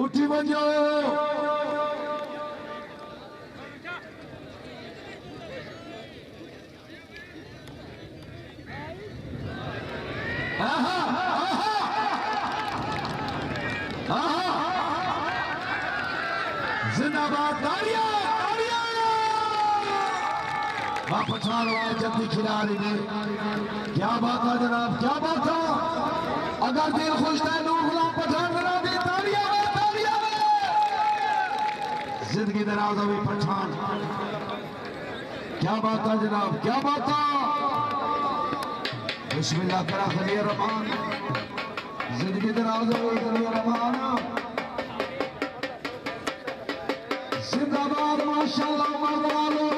उठी वञो जिंदाबाद तालियां तालियां वाह पठान वाह जल्दी खिलाड़ी ने क्या बात है जनाब क्या बात है अगर दिल खुश है नूर गुलाम पठान जनाब दी तालियां जिंदगी दराज हो पठान क्या बात है जनाब क्या बात है बिस्मिल्लाह करा खलील रहमान जिंदगी दराज हो खलील रहमान जिंदाबाद माशाअल्लाह मर्द वालों